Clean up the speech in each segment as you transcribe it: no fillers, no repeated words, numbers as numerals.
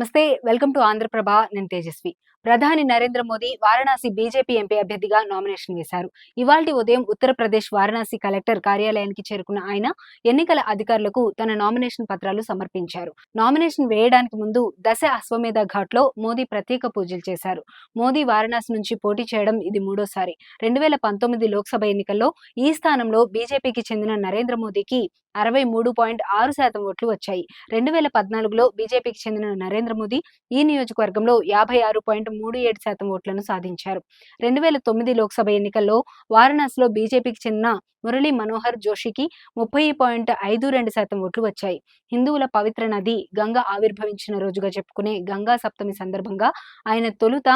నమస్తే. Welcome to Andhraprabha. నేను తేజస్వి. ప్రధాని నరేంద్ర మోదీ వారణాసి బీజేపీ ఎంపీ అభ్యర్థిగా నామినేషన్ వేశారు. ఇవాల్టి ఉదయం ఉత్తరప్రదేశ్ వారణాసి కలెక్టర్ కార్యాలయానికి చేరుకున్న ఆయన ఎన్నికల అధికారులకు తన నామినేషన్ పత్రాలు సమర్పించారు. నామినేషన్ వేయడానికి ముందు దశ అశ్వమేధ ఘాట్లో మోదీ ప్రత్యేక పూజలు చేశారు. మోదీ వారణాసి నుంచి పోటీ చేయడం ఇది మూడోసారి. 2019 లోక్సభ ఎన్నికల్లో ఈ స్థానంలో బీజేపీకి చెందిన నరేంద్ర మోదీకి 63.6% ఓట్లు వచ్చాయి. 2014లో బీజేపీకి చెందిన నరేంద్ర మోదీ ఈ నియోజకవర్గంలో 56.37% ఓట్లను సాధించారు. 2009 లోక్సభ ఎన్నికల్లో వారణాసిలో బీజేపీకి చెందిన మురళీ మనోహర్ జోషికి 30.52% ఓట్లు వచ్చాయి. హిందువుల పవిత్ర నది గంగ ఆవిర్భవించిన రోజుగా చెప్పుకునే గంగా సప్తమి సందర్భంగా ఆయన తొలుత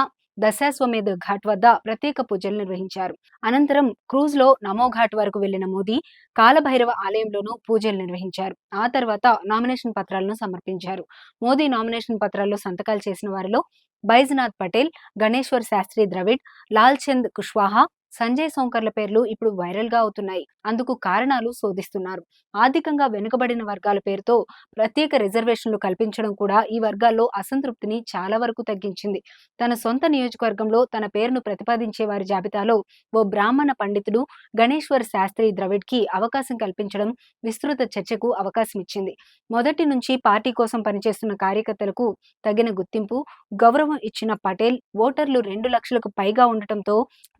దశాశ్వమేధ ఘాట్ వద్ద ప్రత్యేక పూజలు నిర్వహించారు. అనంతరం క్రూజ్ లో నమో ఘాట్ వరకు వెళ్లిన మోదీ కాలభైరవ ఆలయంలోనూ పూజలు నిర్వహించారు. ఆ తర్వాత నామినేషన్ పత్రాలను సమర్పించారు. మోదీ నామినేషన్ పత్రాల్లో సంతకాలు చేసిన వారిలో బైజ్నాథ్ పటేల్, గణేశ్వర్ శాస్త్రి ద్రవిడ్, లాల్ చంద్ కుష్వాహా, సంజయ్ సోంకర్ల పేర్లు ఇప్పుడు వైరల్ గా అవుతున్నాయి. అందుకు కారణాలు శోధిస్తున్నారు. ఆర్థికంగా వెనుకబడిన వర్గాల పేరుతో ప్రత్యేక రిజర్వేషన్లు కల్పించడం కూడా ఈ వర్గాల్లో అసంతృప్తిని చాలా వరకు తగ్గించింది. తన సొంత నియోజకవర్గంలో తన పేరును ప్రతిపాదించే వారి జాబితాలో ఓ బ్రాహ్మణ పండితుడు గణేశ్వర్ శాస్త్రి ద్రవిడ్ కి అవకాశం కల్పించడం విస్తృత చర్చకు అవకాశం ఇచ్చింది. మొదటి నుంచి పార్టీ కోసం పనిచేస్తున్న కార్యకర్తలకు తగిన గుర్తింపు, గౌరవం ఇచ్చిన పటేల్ ఓటర్లు 2 లక్షలకు పైగా ఉండటంతో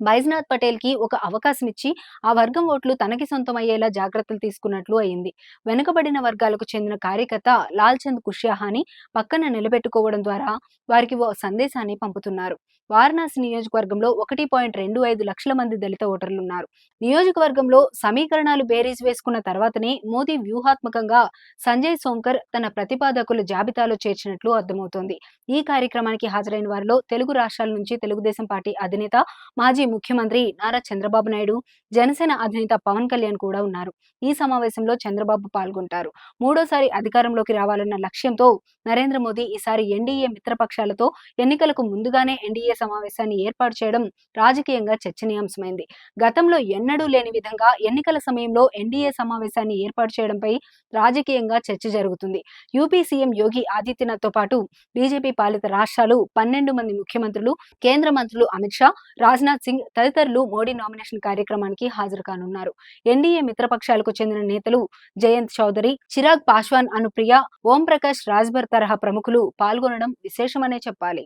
బైజ్నాథ్ పటేల్ కి ఒక అవకాశం ఇచ్చి ఆ వర్గం ఓట్లు తనకి సొంతమయ్యేలా జాగ్రత్తలు తీసుకున్నట్లు అయింది. వెనుకబడిన వర్గాలకు చెందిన కార్యకర్త లాల్ చంద్ కుష్వాహాని పక్కన నిలబెట్టుకోవడం ద్వారా వారికి ఓ సందేశాన్ని పంపుతున్నారు. వారణాసి నియోజకవర్గంలో 1.25 లక్షల మంది దళిత ఓటర్లున్నారు. నియోజకవర్గంలో సమీకరణాలు బేరీజ్ వేసుకున్న తర్వాతనే మోదీ వ్యూహాత్మకంగా సంజయ్ సోంకర్ తన ప్రతిపాదకుల జాబితాలో చేర్చినట్లు అర్థమవుతోంది. ఈ కార్యక్రమానికి హాజరైన వారిలో తెలుగు రాష్ట్రాల నుంచి తెలుగుదేశం పార్టీ అధినేత, మాజీ ముఖ్యమంత్రి నారా చంద్రబాబు నాయుడు, జనసేన అధినేత పవన్ కళ్యాణ్ కూడా ఉన్నారు. ఈ సమావేశంలో చంద్రబాబు పాల్గొంటారు. మూడోసారి అధికారంలోకి రావాలన్న లక్ష్యంతో నరేంద్ర మోదీ ఈసారి ఎన్డీఏ మిత్రపక్షాలతో ఎన్నికలకు ముందుగానే ఎన్డీఏ సమావేశాన్ని ఏర్పాటు చేయడం రాజకీయంగా చర్చనీయాంశమైంది. గతంలో ఎన్నడూ లేని విధంగా ఎన్నికల సమయంలో ఎన్డీఏ సమావేశాన్ని ఏర్పాటు చేయడంపై రాజకీయంగా చర్చ జరుగుతుంది. యూపీ సీఎం యోగి ఆదిత్యనాథ్ తో పాటు బీజేపీ పాలిత రాష్ట్రాలు 12 మంది ముఖ్యమంత్రులు, కేంద్ర మంత్రులు అమిత్ షా, రాజ్నాథ్ సింగ్ తదితరులు మోడీ నామినేషన్ కార్యక్రమానికి హాజరు కానున్నారు. ఎన్డీఏ మిత్రపక్షాలకు చెందిన నేతలు జయంత్ చౌదరి, చిరాగ్ పాస్వాన్, అనుప్రియ, ఓం ప్రకాష్ రాజ్భర్ తరహా ప్రముఖులు పాల్గొనడం విశేషమనే చెప్పాలి.